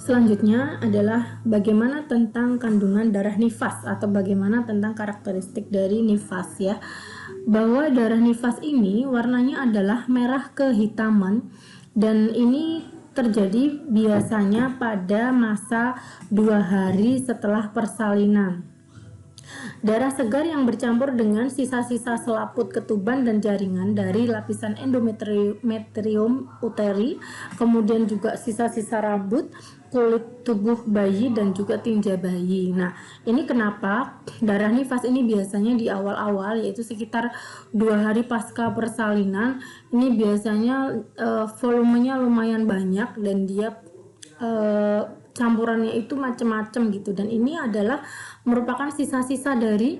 Selanjutnya adalah bagaimana tentang kandungan darah nifas atau bagaimana tentang karakteristik dari nifas ya. Bahwa darah nifas ini warnanya adalah merah kehitaman dan ini terjadi biasanya pada masa 2 hari setelah persalinan. Darah segar yang bercampur dengan sisa-sisa selaput ketuban dan jaringan dari lapisan endometrium uteri, kemudian juga sisa-sisa rambut, kulit tubuh bayi, dan juga tinja bayi. Nah, ini kenapa darah nifas ini biasanya di awal-awal, yaitu sekitar 2 hari pasca persalinan. Ini biasanya volumenya lumayan banyak dan dia campurannya itu macam-macam gitu, dan ini adalah merupakan sisa-sisa dari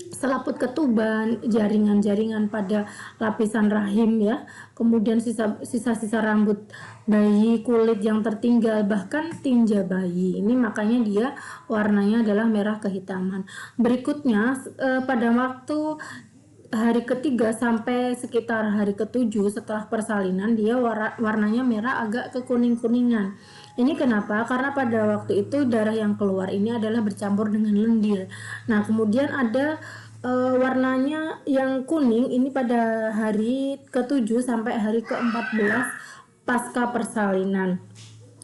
selaput ketuban, jaringan-jaringan pada lapisan rahim ya, kemudian sisa-sisa rambut bayi, kulit yang tertinggal, bahkan tinja bayi. Ini makanya dia warnanya adalah merah kehitaman. Berikutnya pada waktu hari ketiga sampai sekitar hari ketujuh setelah persalinan, dia warnanya merah agak kekuning-kuningan. Ini kenapa? Karena pada waktu itu darah yang keluar ini adalah bercampur dengan lendir. Nah, kemudian ada warnanya yang kuning ini pada hari ke-7 sampai hari ke-14 pasca persalinan.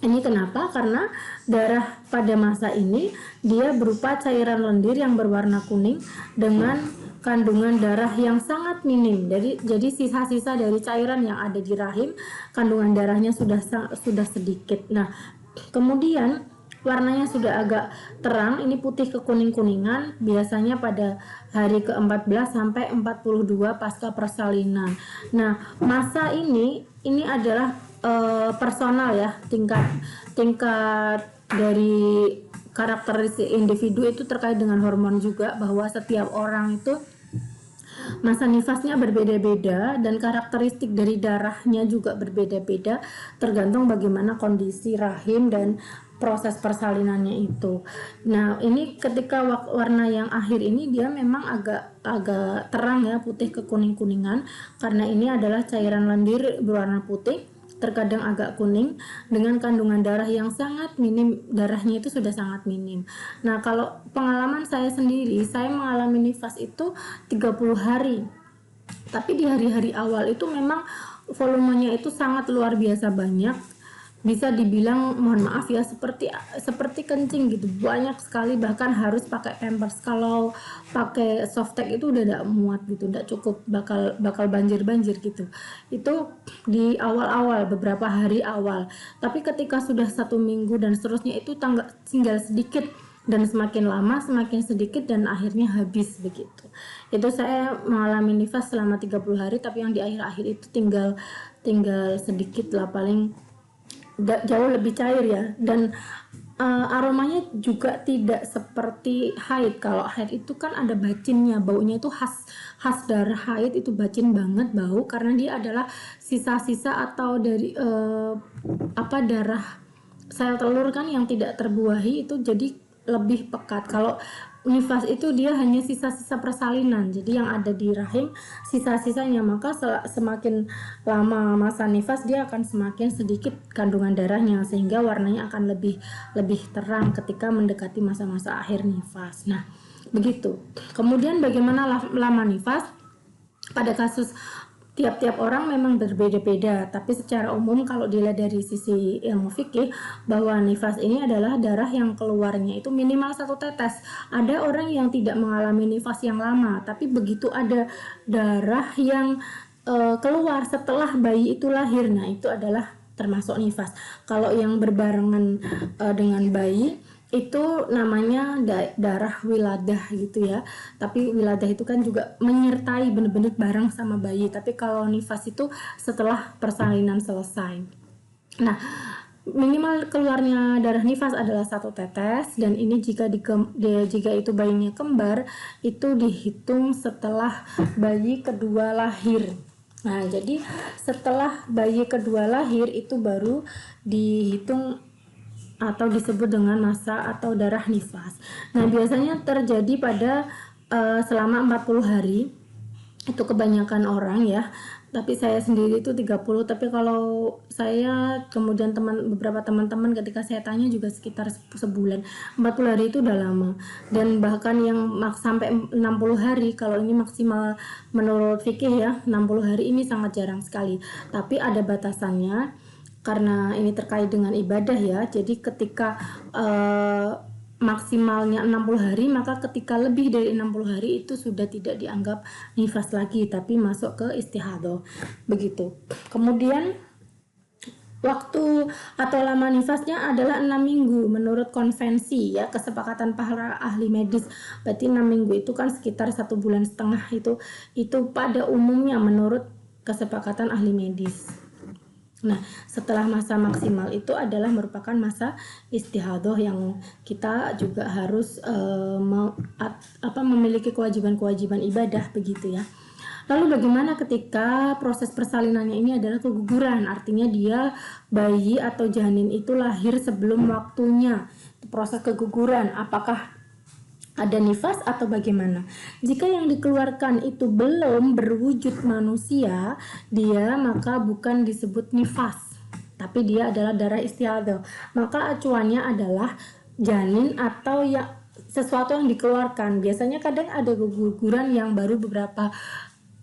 Ini kenapa? Karena darah pada masa ini dia berupa cairan lendir yang berwarna kuning dengan kandungan darah yang sangat minim. Jadi sisa-sisa dari cairan yang ada di rahim, kandungan darahnya sudah sedikit. Nah, kemudian warnanya sudah agak terang, ini putih kekuning-kuningan, biasanya pada hari ke-14 sampai 42 pasca persalinan. Nah, masa ini adalah personal ya, tingkat dari karakteristik individu itu terkait dengan hormon juga, bahwa setiap orang itu masa nifasnya berbeda-beda dan karakteristik dari darahnya juga berbeda-beda tergantung bagaimana kondisi rahim dan proses persalinannya itu. Nah, ini ketika warna yang akhir ini dia memang agak terang ya, putih kekuning-kuningan, karena ini adalah cairan lendir berwarna putih, terkadang agak kuning dengan kandungan darah yang sangat minim, darahnya itu sudah sangat minim. Nah, kalau pengalaman saya sendiri, saya mengalami nifas itu 30 hari. Tapi di hari-hari awal itu memang volumenya itu sangat luar biasa banyak. Bisa dibilang, mohon maaf ya, seperti kencing gitu, banyak sekali, bahkan harus pakai pampers. Kalau pakai softtek itu udah tidak muat gitu, tidak cukup, bakal banjir gitu. Itu di awal-awal, beberapa hari awal. Tapi ketika sudah 1 minggu dan seterusnya itu tinggal sedikit, dan semakin lama semakin sedikit dan akhirnya habis begitu. Itu saya mengalami nifas selama 30 hari, tapi yang di akhir-akhir itu tinggal sedikit lah, paling jauh lebih cair ya, dan aromanya juga tidak seperti haid. Kalau haid itu kan ada bacinnya, baunya itu khas darah haid, itu bacin banget bau, karena dia adalah sisa-sisa atau dari darah sel telur kan yang tidak terbuahi, itu jadi lebih pekat. Kalau nifas itu dia hanya sisa-sisa persalinan, jadi yang ada di rahim sisa-sisanya, maka semakin lama masa nifas dia akan semakin sedikit kandungan darahnya, sehingga warnanya akan lebih terang ketika mendekati masa-masa akhir nifas. Nah, begitu. Kemudian bagaimana lama nifas? Pada kasus tiap-tiap orang memang berbeda-beda, tapi secara umum kalau dilihat dari sisi ilmu fikih, bahwa nifas ini adalah darah yang keluarnya itu minimal 1 tetes. Ada orang yang tidak mengalami nifas yang lama, tapi begitu ada darah yang keluar setelah bayi itu lahir, nah itu adalah termasuk nifas. Kalau yang berbarengan dengan bayi itu namanya darah wiladah gitu ya. Tapi wiladah itu kan juga menyertai benar-benar bareng sama bayi. Tapi kalau nifas itu setelah persalinan selesai. Nah, minimal keluarnya darah nifas adalah 1 tetes, dan ini jika itu bayinya kembar itu dihitung setelah bayi kedua lahir. Nah, jadi setelah bayi kedua lahir itu baru dihitung atau disebut dengan masa atau darah nifas. Nah, biasanya terjadi pada selama 40 hari. Itu kebanyakan orang ya. tapi saya sendiri itu 30. Tapi kalau saya kemudian beberapa teman-teman ketika saya tanya juga sekitar sebulan. 40 hari itu udah lama, dan bahkan yang sampai 60 hari, kalau ini maksimal menurut fikih ya, 60 hari ini sangat jarang sekali. Tapi ada batasannya karena ini terkait dengan ibadah ya. Jadi ketika maksimalnya 60 hari, maka ketika lebih dari 60 hari itu sudah tidak dianggap nifas lagi, tapi masuk ke istihadah begitu. Kemudian waktu atau lama nifasnya adalah 6 minggu menurut konvensi ya, kesepakatan para ahli medis. Berarti 6 minggu itu kan sekitar 1,5 bulan itu pada umumnya menurut kesepakatan ahli medis. Nah, setelah masa maksimal itu adalah merupakan masa istihadah yang kita juga harus memiliki kewajiban-kewajiban ibadah begitu ya. Lalu bagaimana ketika proses persalinannya ini adalah keguguran, artinya dia bayi atau janin itu lahir sebelum waktunya. Proses keguguran, apakah ada nifas atau bagaimana? Jika yang dikeluarkan itu belum berwujud manusia, dia maka bukan disebut nifas, tapi dia adalah darah istihadah. Maka acuannya adalah janin atau ya sesuatu yang dikeluarkan. Biasanya kadang ada keguguran yang baru beberapa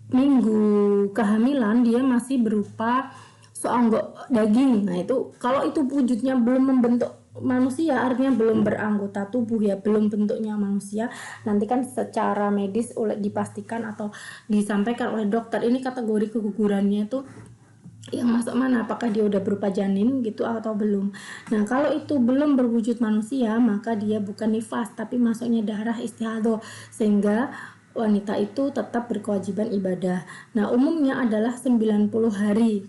minggu kehamilan, dia masih berupa seonggok daging. Nah itu kalau itu wujudnya belum membentuk manusia, artinya belum beranggota tubuh ya, belum bentuknya manusia. Nanti kan secara medis dipastikan atau disampaikan oleh dokter ini kategori kegugurannya itu yang masuk mana, apakah dia udah berupa janin gitu atau belum. Nah kalau itu belum berwujud manusia, maka dia bukan nifas tapi masuknya darah istihadah, sehingga wanita itu tetap berkewajiban ibadah. Nah umumnya adalah 90 hari,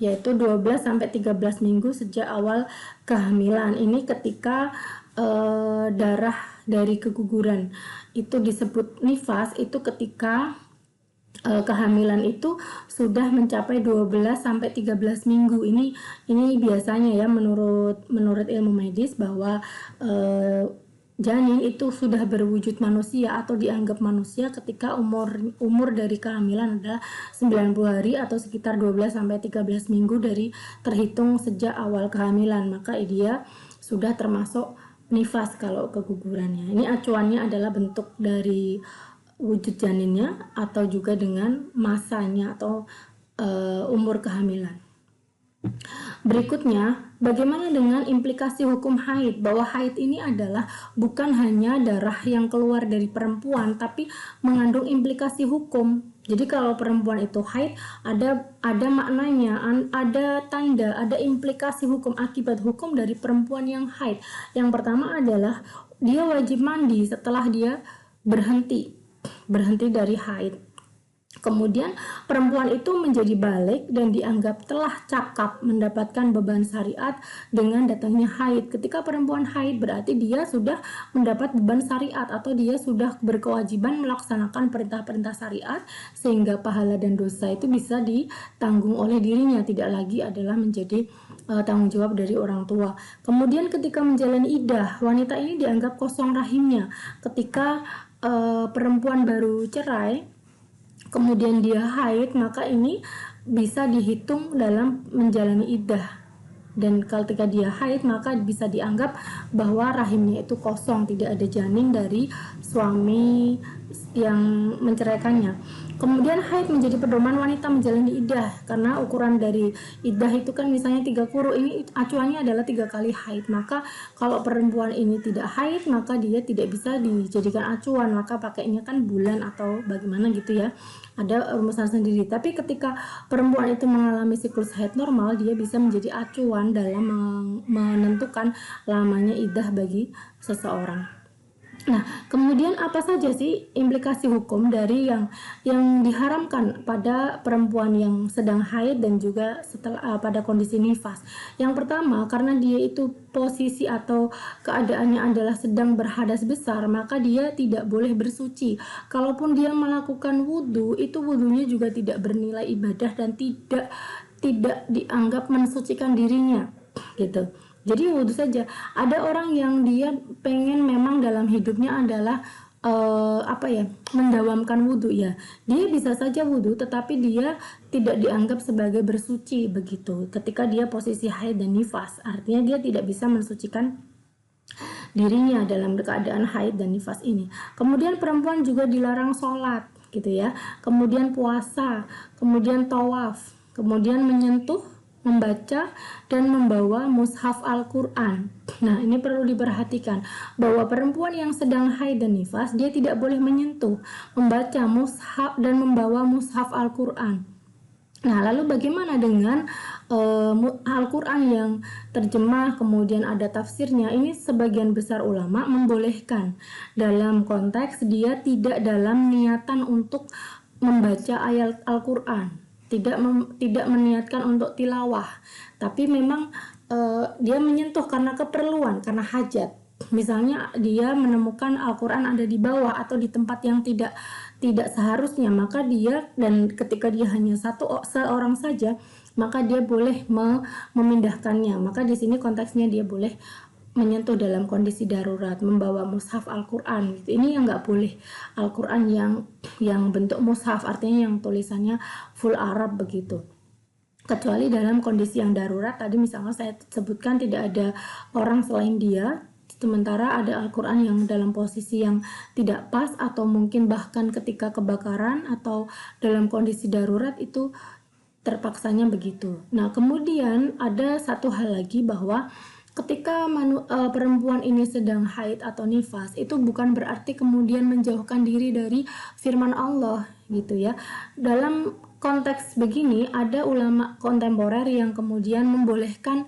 yaitu 12-13 minggu sejak awal kehamilan. Ini ketika darah dari keguguran itu disebut nifas, itu ketika kehamilan itu sudah mencapai 12-13 minggu. Ini biasanya ya menurut ilmu medis bahwa janin itu sudah berwujud manusia atau dianggap manusia ketika umur dari kehamilan adalah 90 hari atau sekitar 12-13 minggu dari terhitung sejak awal kehamilan, maka dia sudah termasuk nifas kalau kegugurannya. Ini acuannya adalah bentuk dari wujud janinnya atau juga dengan masanya atau umur kehamilan. Berikutnya, bagaimana dengan implikasi hukum haid? Bahwa haid ini adalah bukan hanya darah yang keluar dari perempuan, tapi mengandung implikasi hukum. Jadi kalau perempuan itu haid, ada maknanya, ada tanda, ada implikasi hukum, akibat hukum dari perempuan yang haid. Yang pertama adalah dia wajib mandi setelah dia berhenti dari haid. Kemudian perempuan itu menjadi balik dan dianggap telah cakap mendapatkan beban syariat dengan datangnya haid. Ketika perempuan haid berarti dia sudah mendapat beban syariat atau dia sudah berkewajiban melaksanakan perintah-perintah syariat, sehingga pahala dan dosa itu bisa ditanggung oleh dirinya, tidak lagi adalah menjadi tanggung jawab dari orang tua. Kemudian ketika menjalani iddah, wanita ini dianggap kosong rahimnya. Ketika perempuan baru cerai kemudian dia haid, maka ini bisa dihitung dalam menjalani iddah. Dan ketika dia haid maka bisa dianggap bahwa rahimnya itu kosong, tidak ada janin dari suami yang menceraikannya. Kemudian haid menjadi pedoman wanita menjalani iddah, karena ukuran dari iddah itu kan misalnya 3 quru, ini acuannya adalah 3 kali haid. Maka kalau perempuan ini tidak haid maka dia tidak bisa dijadikan acuan, maka pakainya kan bulan atau bagaimana gitu ya, ada rumusan sendiri. Tapi ketika perempuan itu mengalami siklus haid normal, dia bisa menjadi acuan dalam menentukan lamanya iddah bagi seseorang. Nah, kemudian apa saja sih implikasi hukum dari yang diharamkan pada perempuan yang sedang haid dan juga setelah pada kondisi nifas? Yang pertama, karena dia itu posisi atau keadaannya adalah sedang berhadas besar, maka dia tidak boleh bersuci. Kalaupun dia melakukan wudhu, itu wudhunya juga tidak bernilai ibadah dan tidak dianggap mensucikan dirinya, gitu. Jadi wudhu saja. Ada orang yang dia pengen memang dalam hidupnya adalah mendawamkan wudhu ya, dia bisa saja wudhu tetapi dia tidak dianggap sebagai bersuci begitu ketika dia posisi haid dan nifas, artinya dia tidak bisa mensucikan dirinya dalam keadaan haid dan nifas ini. Kemudian perempuan juga dilarang sholat gitu ya, kemudian puasa, kemudian tawaf, kemudian menyentuh, membaca, dan membawa mushaf Al-Quran. Nah, ini perlu diperhatikan bahwa perempuan yang sedang haid dan nifas, dia tidak boleh menyentuh, membaca mushaf, dan membawa mushaf Al-Quran. Nah, lalu bagaimana dengan Al-Quran yang terjemah kemudian ada tafsirnya? Ini sebagian besar ulama membolehkan dalam konteks dia tidak dalam niatan untuk membaca ayat Al-Quran, tidak meniatkan untuk tilawah, tapi memang dia menyentuh karena keperluan, karena hajat. Misalnya dia menemukan Al-Quran ada di bawah atau di tempat yang tidak seharusnya, maka dia, dan ketika dia hanya seorang saja, maka dia boleh memindahkannya. Maka di sini konteksnya dia boleh menyentuh dalam kondisi darurat, membawa mushaf Al-Quran gitu. Ini yang nggak boleh Al-Quran yang bentuk mushaf, artinya yang tulisannya full Arab begitu, kecuali dalam kondisi yang darurat. Tadi misalnya saya sebutkan tidak ada orang selain dia, sementara ada Al-Quran yang dalam posisi yang tidak pas, atau mungkin bahkan ketika kebakaran atau dalam kondisi darurat, itu terpaksanya begitu. Nah, kemudian ada satu hal lagi, bahwa ketika perempuan ini sedang haid atau nifas, itu bukan berarti kemudian menjauhkan diri dari firman Allah gitu ya. Dalam konteks begini, ada ulama kontemporer yang kemudian membolehkan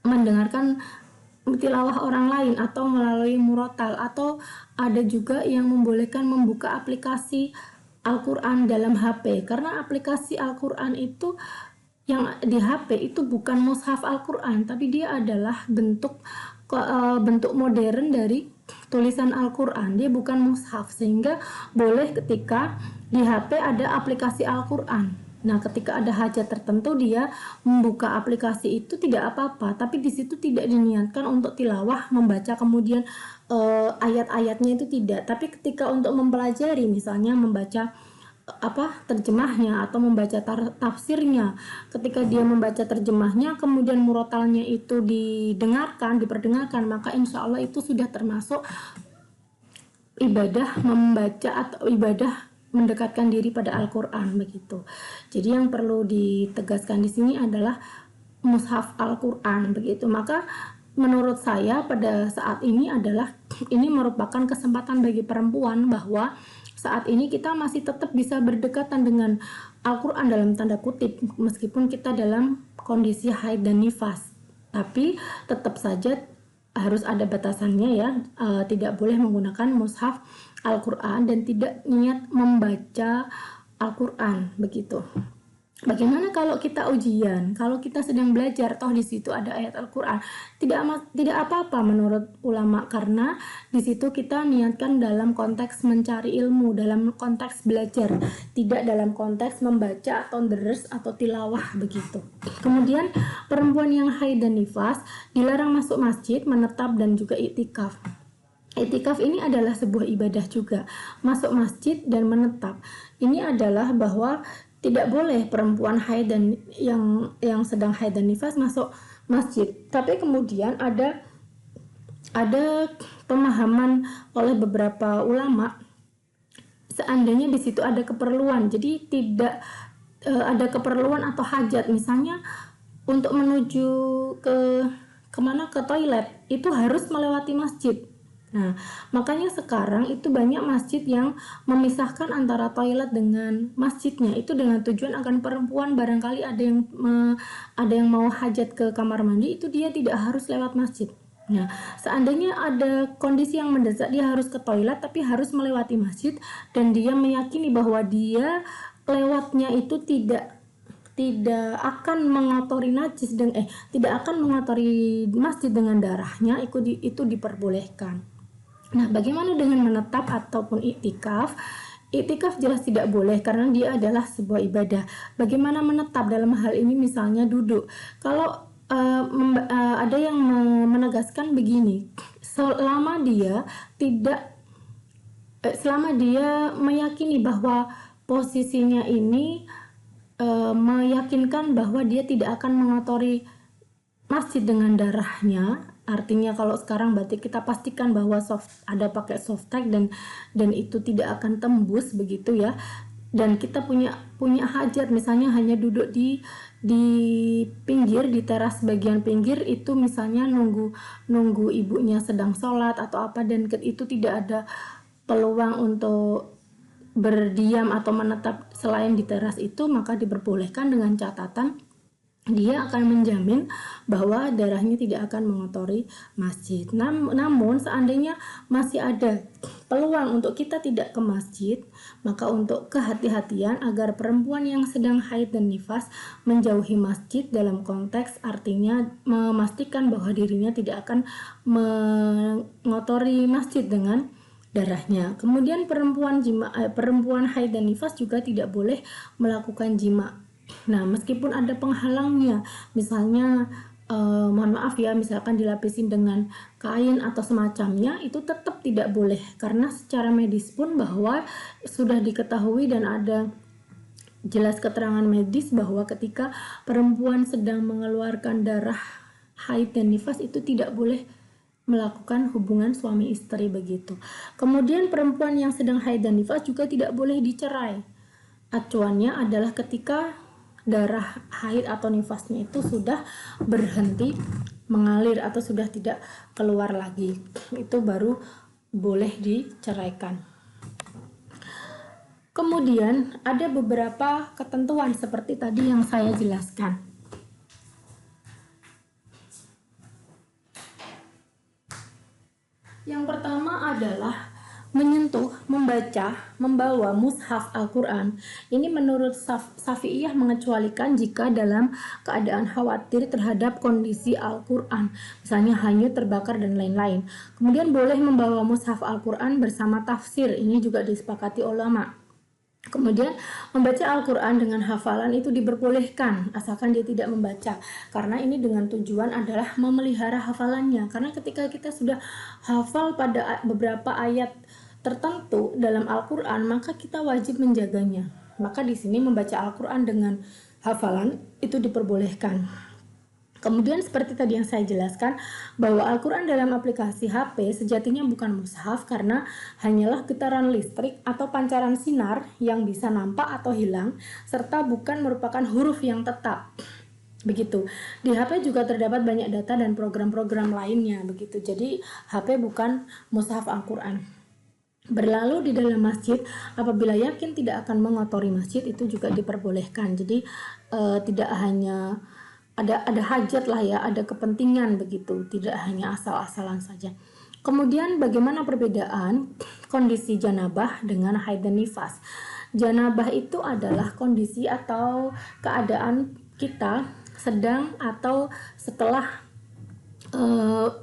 mendengarkan tilawah orang lain atau melalui murotal, atau ada juga yang membolehkan membuka aplikasi Al-Quran dalam HP, karena aplikasi Al-Quran itu yang di HP itu bukan mushaf Al-Quran, tapi dia adalah bentuk modern dari tulisan Al-Quran, dia bukan mushaf, sehingga boleh ketika di HP ada aplikasi Al-Quran. Nah, ketika ada hajat tertentu dia membuka aplikasi itu tidak apa-apa, tapi di situ tidak diniatkan untuk tilawah, membaca kemudian ayat-ayatnya itu tidak. Tapi ketika untuk mempelajari, misalnya membaca terjemahnya atau membaca tafsirnya, ketika dia membaca terjemahnya kemudian murotalnya itu diperdengarkan, maka insya Allah itu sudah termasuk ibadah membaca atau ibadah mendekatkan diri pada Al-Quran begitu. Jadi yang perlu ditegaskan di sini adalah mushaf Al-Quran begitu. Maka menurut saya pada saat ini ini merupakan kesempatan bagi perempuan, bahwa saat ini kita masih tetap bisa berdekatan dengan Al-Quran dalam tanda kutip, meskipun kita dalam kondisi haid dan nifas, tapi tetap saja harus ada batasannya ya, tidak boleh menggunakan mushaf Al-Quran dan tidak niat membaca Al-Quran begitu. Bagaimana kalau kita ujian, kalau kita sedang belajar, toh di situ ada ayat Al-Quran, tidak apa-apa menurut ulama, karena di situ kita niatkan dalam konteks mencari ilmu, dalam konteks belajar, tidak dalam konteks membaca atau deres atau tilawah begitu. Kemudian perempuan yang haid dan nifas dilarang masuk masjid, menetap, dan juga iktikaf. Iktikaf ini adalah sebuah ibadah juga. Masuk masjid dan menetap ini adalah bahwa tidak boleh perempuan haid dan yang sedang haid dan nifas masuk masjid. Tapi kemudian ada pemahaman oleh beberapa ulama, seandainya di situ ada keperluan, jadi tidak ada keperluan atau hajat, misalnya untuk menuju ke toilet, itu harus melewati masjid. Nah, makanya sekarang itu banyak masjid yang memisahkan antara toilet dengan masjidnya, itu dengan tujuan agar perempuan barangkali ada yang mau hajat ke kamar mandi, itu dia tidak harus lewat masjid. Nah, seandainya ada kondisi yang mendesak dia harus ke toilet tapi harus melewati masjid, dan dia meyakini bahwa dia lewatnya itu tidak akan mengotori tidak akan mengotori masjid dengan darahnya, itu diperbolehkan. Nah, bagaimana dengan menetap ataupun iktikaf? Iktikaf jelas tidak boleh karena dia adalah sebuah ibadah. Bagaimana menetap dalam hal ini, misalnya duduk. Kalau ada yang menegaskan begini, selama dia meyakini bahwa posisinya ini meyakinkan bahwa dia tidak akan mengotori masjid dengan darahnya. Artinya kalau sekarang berarti kita pastikan bahwa ada pakai soft tag dan itu tidak akan tembus begitu ya. Dan kita punya hajat, misalnya hanya duduk di pinggir, di teras bagian pinggir itu, misalnya nunggu ibunya sedang sholat atau apa, dan itu tidak ada peluang untuk berdiam atau menetap selain di teras itu, maka diperbolehkan dengan catatan dia akan menjamin bahwa darahnya tidak akan mengotori masjid. Namun seandainya masih ada peluang untuk kita tidak ke masjid, maka untuk kehati-hatian agar perempuan yang sedang haid dan nifas menjauhi masjid, dalam konteks artinya memastikan bahwa dirinya tidak akan mengotori masjid dengan darahnya. Kemudian perempuan haid dan nifas juga tidak boleh melakukan jima. Nah, meskipun ada penghalangnya, misalnya mohon maaf ya, misalkan dilapisin dengan kain atau semacamnya, itu tetap tidak boleh, karena secara medis pun bahwa sudah diketahui dan ada jelas keterangan medis bahwa ketika perempuan sedang mengeluarkan darah haid dan nifas itu tidak boleh melakukan hubungan suami istri begitu. Kemudian perempuan yang sedang haid dan nifas juga tidak boleh dicerai. Acuannya adalah ketika darah haid atau nifasnya itu sudah berhenti mengalir atau sudah tidak keluar lagi, itu baru boleh diceraikan. Kemudian ada beberapa ketentuan seperti tadi yang saya jelaskan. Yang pertama adalah menyentuh, membaca, membawa mushaf Al-Quran. Ini menurut Syafi'iyah mengecualikan jika dalam keadaan khawatir terhadap kondisi Al-Quran, misalnya hanyut, terbakar, dan lain-lain. Kemudian boleh membawa mushaf Al-Quran bersama tafsir, ini juga disepakati ulama. Kemudian membaca Al-Quran dengan hafalan itu diperbolehkan asalkan dia tidak membaca, karena ini dengan tujuan adalah memelihara hafalannya. Karena ketika kita sudah hafal pada beberapa ayat tertentu dalam Al-Quran, maka kita wajib menjaganya. Maka di sini membaca Al-Quran dengan hafalan itu diperbolehkan. Kemudian seperti tadi yang saya jelaskan, bahwa Al-Quran dalam aplikasi HP sejatinya bukan mushaf, karena hanyalah getaran listrik atau pancaran sinar yang bisa nampak atau hilang, serta bukan merupakan huruf yang tetap. Begitu. Di HP juga terdapat banyak data dan program-program lainnya begitu. Jadi HP bukan mushaf Al-Quran. Berlalu di dalam masjid apabila yakin tidak akan mengotori masjid itu juga diperbolehkan. Jadi tidak hanya ada hajat lah ya, ada kepentingan begitu, tidak hanya asal-asalan saja. Kemudian bagaimana perbedaan kondisi janabah dengan haid dan nifas? Janabah itu adalah kondisi atau keadaan kita sedang atau setelah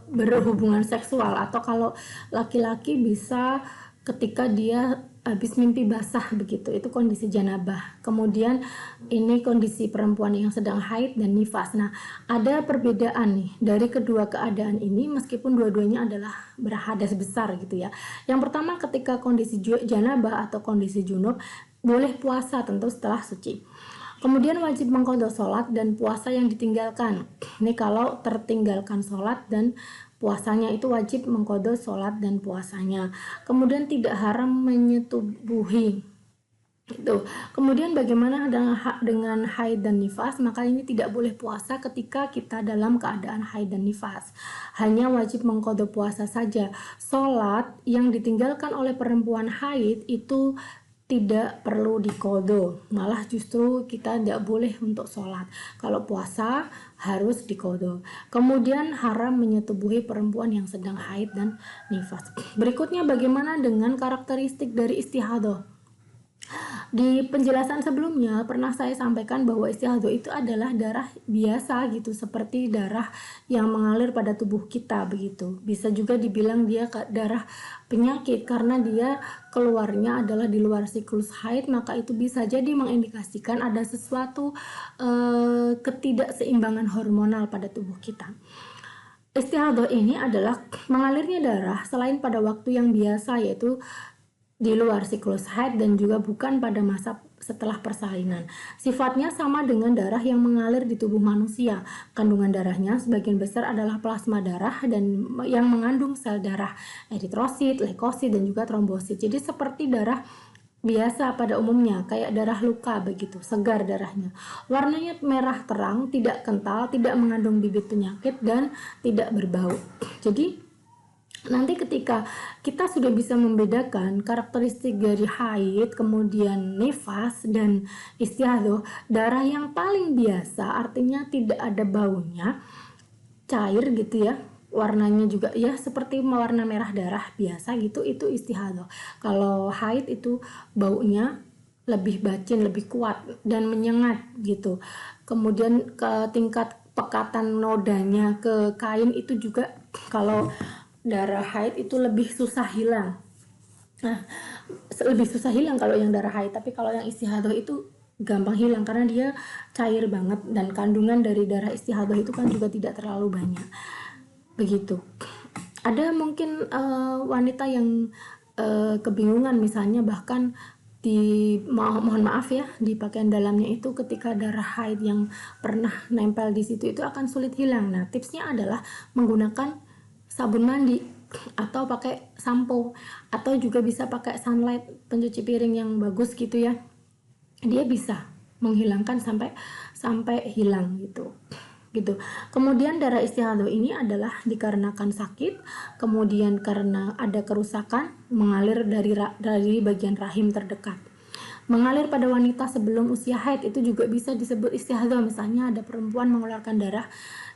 berhubungan seksual, atau kalau laki-laki bisa ketika dia habis mimpi basah begitu, itu kondisi janabah. Kemudian ini kondisi perempuan yang sedang haid dan nifas. Nah, ada perbedaan nih dari kedua keadaan ini, meskipun dua-duanya adalah berhadas besar gitu ya. Yang pertama, ketika kondisi janabah atau kondisi junub, boleh puasa tentu setelah suci. Kemudian wajib mengqadha sholat dan puasa yang ditinggalkan. Ini kalau tertinggalkan sholat dan puasanya, itu wajib mengqadha sholat dan puasanya. Kemudian tidak haram menyetubuhi. Itu. Kemudian bagaimana dengan haid dan nifas? Maka ini tidak boleh puasa ketika kita dalam keadaan haid dan nifas. Hanya wajib mengqadha puasa saja. Sholat yang ditinggalkan oleh perempuan haid itu tidak perlu diqadha, malah justru kita tidak boleh untuk sholat. Kalau puasa harus diqadha. Kemudian haram menyetubuhi perempuan yang sedang haid dan nifas. Berikutnya bagaimana dengan karakteristik dari istihadah? Di penjelasan sebelumnya pernah saya sampaikan bahwa istihadho itu adalah darah biasa gitu, seperti darah yang mengalir pada tubuh kita begitu. Bisa juga dibilang dia darah penyakit karena dia keluarnya adalah di luar siklus haid, maka itu bisa jadi mengindikasikan ada sesuatu ketidakseimbangan hormonal pada tubuh kita. Istihadho ini adalah mengalirnya darah selain pada waktu yang biasa, yaitu di luar siklus haid, dan juga bukan pada masa setelah persalinan. Sifatnya sama dengan darah yang mengalir di tubuh manusia. Kandungan darahnya sebagian besar adalah plasma darah dan yang mengandung sel darah, eritrosit, leukosit, dan juga trombosit. Jadi seperti darah biasa pada umumnya, kayak darah luka begitu, segar darahnya. Warnanya merah terang, tidak kental, tidak mengandung bibit penyakit, dan tidak berbau. Jadi nanti ketika kita sudah bisa membedakan karakteristik dari haid, kemudian nifas, dan istihadho, darah yang paling biasa artinya tidak ada baunya, cair gitu ya, warnanya juga ya seperti warna merah darah biasa gitu, itu istihadho. Kalau haid itu baunya lebih bacin, lebih kuat dan menyengat gitu. Kemudian ke tingkat pekatan nodanya ke kain itu juga, kalau darah haid itu lebih susah hilang. Nah, lebih susah hilang kalau yang darah haid, tapi kalau yang istihadho itu gampang hilang karena dia cair banget, dan kandungan dari darah istihadho itu kan juga tidak terlalu banyak. Begitu. Ada mungkin wanita yang kebingungan, misalnya bahkan mohon maaf ya, di pakaian dalamnya itu ketika darah haid yang pernah nempel di situ itu akan sulit hilang. Nah, tipsnya adalah menggunakan sabun mandi atau pakai sampo, atau juga bisa pakai sunlight pencuci piring yang bagus gitu ya. Dia bisa menghilangkan sampai hilang gitu. Kemudian darah istihadho ini adalah dikarenakan sakit, kemudian karena ada kerusakan mengalir dari bagian rahim terdekat. Mengalir pada wanita sebelum usia haid itu juga bisa disebut istihadho. Misalnya ada perempuan mengeluarkan darah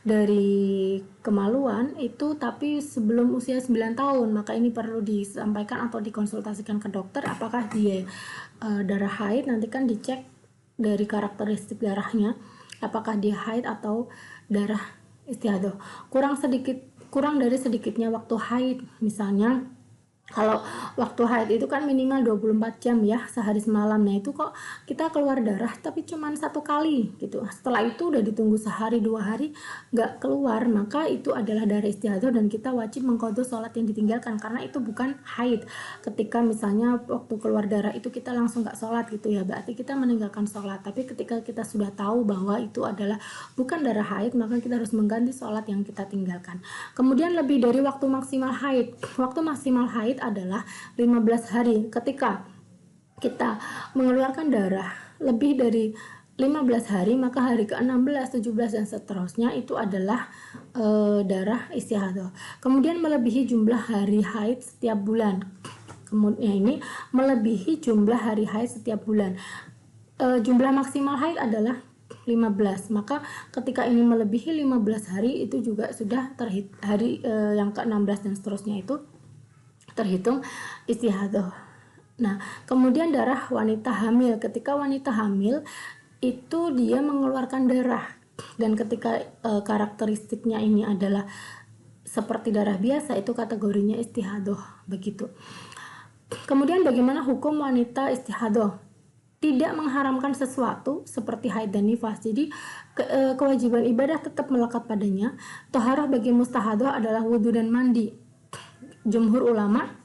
dari kemaluan itu tapi sebelum usia 9 tahun, maka ini perlu disampaikan atau dikonsultasikan ke dokter apakah dia darah haid. Nanti kan dicek dari karakteristik darahnya apakah dia haid atau darah istihadho. Kurang dari sedikitnya waktu haid, misalnya kalau waktu haid itu kan minimal 24 jam ya, sehari semalam. Nah itu kok kita keluar darah tapi cuman 1 kali gitu, setelah itu udah ditunggu sehari 2 hari nggak keluar, maka itu adalah darah istihadho dan kita wajib mengqadha sholat yang ditinggalkan karena itu bukan haid. Ketika misalnya waktu keluar darah itu kita langsung nggak sholat gitu ya, berarti kita meninggalkan sholat. Tapi ketika kita sudah tahu bahwa itu adalah bukan darah haid, maka kita harus mengganti sholat yang kita tinggalkan. Kemudian lebih dari waktu maksimal haid. Waktu maksimal haid adalah 15 hari. Ketika kita mengeluarkan darah lebih dari 15 hari, maka hari ke-16, 17, dan seterusnya itu adalah darah istihadho. Kemudian melebihi jumlah hari haid setiap bulan. Kemudian ini melebihi jumlah hari haid setiap bulan. Jumlah maksimal haid adalah 15, maka ketika ini melebihi 15 hari itu juga sudah hari yang ke-16 dan seterusnya itu terhitung istihadho. Nah, kemudian darah wanita hamil. Ketika wanita hamil itu dia mengeluarkan darah, dan ketika karakteristiknya ini adalah seperti darah biasa, itu kategorinya istihadho begitu. Kemudian bagaimana hukum wanita istihadho? Tidak mengharamkan sesuatu seperti haid dan nifas. Jadi kewajiban ibadah tetap melekat padanya. Toharah bagi mustahadho adalah wudhu dan mandi. Jumhur ulama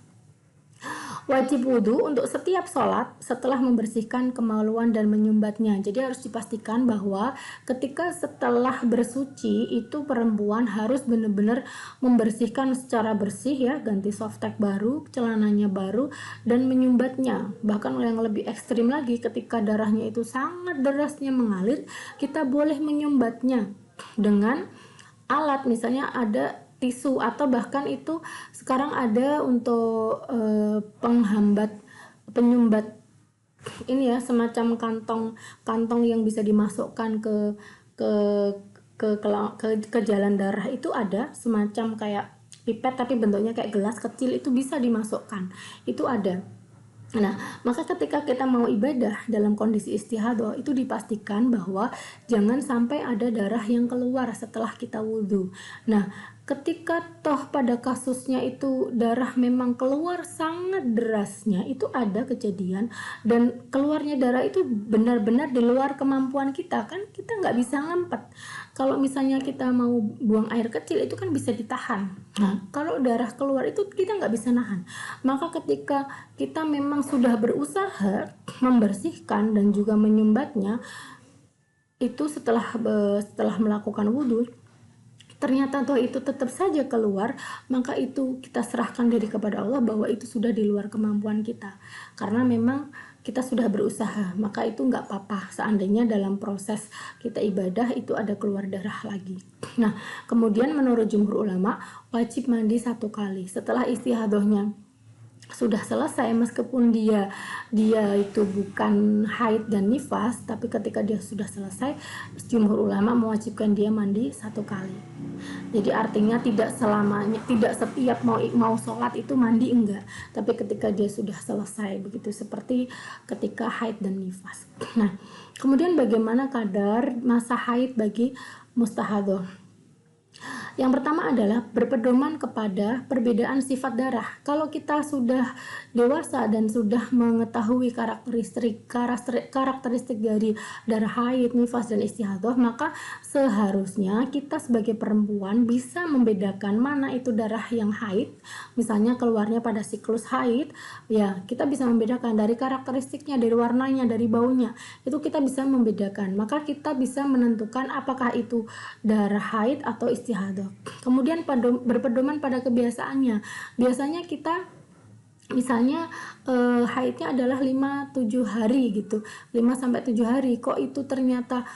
wajib wudhu untuk setiap sholat setelah membersihkan kemaluan dan menyumbatnya. Jadi harus dipastikan bahwa ketika setelah bersuci itu perempuan harus benar-benar membersihkan secara bersih ya, ganti softtek baru, celananya baru, dan menyumbatnya. Bahkan yang lebih ekstrim lagi, ketika darahnya itu sangat derasnya mengalir, kita boleh menyumbatnya dengan alat, misalnya ada tisu, atau bahkan itu sekarang ada untuk penyumbat ini ya, semacam kantong yang bisa dimasukkan ke ke jalan darah. Itu ada semacam kayak pipet tapi bentuknya kayak gelas kecil, itu bisa dimasukkan, itu ada. Nah, maka ketika kita mau ibadah dalam kondisi istihadhah itu dipastikan bahwa jangan sampai ada darah yang keluar setelah kita wudhu. Nah, ketika toh pada kasusnya itu darah memang keluar sangat derasnya, itu ada kejadian dan keluarnya darah itu benar-benar di luar kemampuan kita, kan kita nggak bisa ngempet. Kalau misalnya kita mau buang air kecil itu kan bisa ditahan. Nah, kalau darah keluar itu kita nggak bisa nahan. Maka ketika kita memang sudah berusaha membersihkan dan juga menyumbatnya, itu setelah melakukan wudhu, ternyata toh itu tetap saja keluar, maka itu kita serahkan diri kepada Allah bahwa itu sudah di luar kemampuan kita. Karena memang kita sudah berusaha, maka itu nggak apa-apa seandainya dalam proses kita ibadah itu ada keluar darah lagi. Nah, kemudian menurut jumhur ulama wajib mandi 1 kali setelah istihadahnya sudah selesai, meskipun dia itu bukan haid dan nifas, tapi ketika dia sudah selesai, jumhur ulama mewajibkan dia mandi 1 kali. Jadi artinya tidak selamanya, tidak setiap mau sholat itu mandi, enggak, tapi ketika dia sudah selesai, begitu seperti ketika haid dan nifas. Nah, kemudian bagaimana kadar masa haid bagi mustahadhah? Yang pertama adalah berpedoman kepada perbedaan sifat darah. Kalau kita sudah dewasa dan sudah mengetahui karakteristik dari darah haid, nifas, dan istihadhah, maka seharusnya kita sebagai perempuan bisa membedakan mana itu darah yang haid. Misalnya keluarnya pada siklus haid, ya kita bisa membedakan dari karakteristiknya, dari warnanya, dari baunya. Itu kita bisa membedakan. Maka kita bisa menentukan apakah itu darah haid atau istihadhah. Kemudian berpedoman pada kebiasaannya. Biasanya kita misalnya haidnya adalah 5-7 hari gitu, 5-7 hari, kok itu ternyata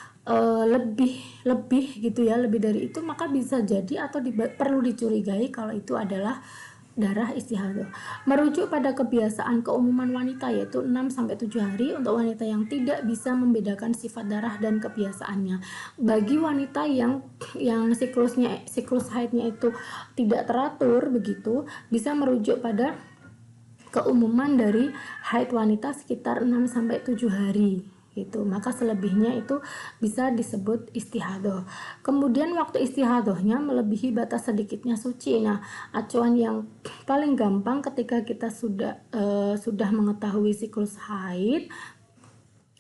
lebih gitu ya, lebih dari itu, maka bisa jadi atau perlu dicurigai kalau itu adalah darah istihadhah. Merujuk pada kebiasaan keumuman wanita, yaitu 6-7 hari untuk wanita yang tidak bisa membedakan sifat darah dan kebiasaannya. Bagi wanita yang siklus haidnya itu tidak teratur begitu, bisa merujuk pada keumuman dari haid wanita sekitar 6-7 hari gitu. Maka selebihnya itu bisa disebut istihadhah. Kemudian waktu istihadhahnya melebihi batas sedikitnya suci. Nah, acuan yang paling gampang ketika kita sudah mengetahui siklus haid,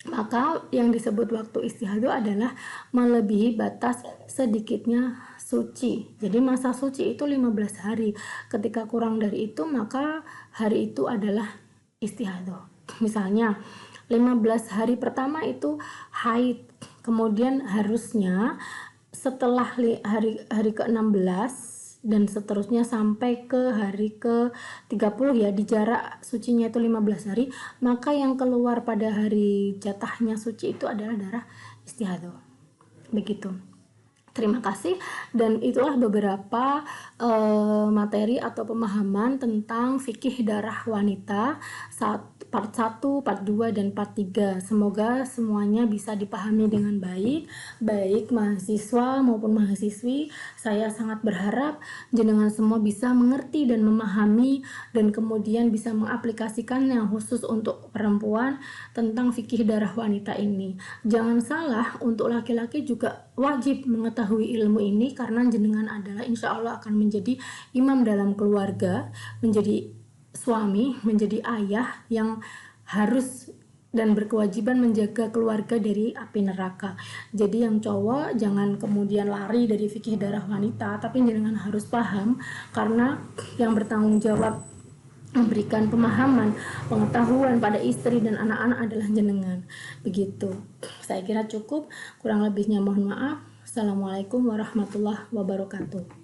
maka yang disebut waktu istihadhah adalah melebihi batas sedikitnya suci. Jadi masa suci itu 15 hari. Ketika kurang dari itu, maka hari itu adalah istihadhah. Misalnya 15 hari pertama itu haid, kemudian harusnya setelah hari ke-16 dan seterusnya sampai ke hari ke-30 ya, di jarak sucinya itu 15 hari, maka yang keluar pada hari jatahnya suci itu adalah darah istihadhah. Begitu. Terima kasih, dan itulah beberapa materi atau pemahaman tentang fikih darah wanita part 1, part 2, dan part 3. Semoga semuanya bisa dipahami dengan baik mahasiswa maupun mahasiswi. Saya sangat berharap jenengan semua bisa mengerti dan memahami dan kemudian bisa mengaplikasikan yang khusus untuk perempuan tentang fikih darah wanita ini. Jangan salah, untuk laki-laki juga wajib mengetahui ilmu ini karena jenengan adalah insya Allah akan menjadi imam dalam keluarga, menjadi suami, menjadi ayah yang harus dan berkewajiban menjaga keluarga dari api neraka. Jadi yang cowok jangan kemudian lari dari fikih darah wanita, tapi jenengan harus paham karena yang bertanggung jawab memberikan pemahaman, pengetahuan pada istri dan anak-anak adalah jenengan. Begitu. Saya kira cukup, kurang lebihnya mohon maaf. Assalamualaikum warahmatullahi wabarakatuh.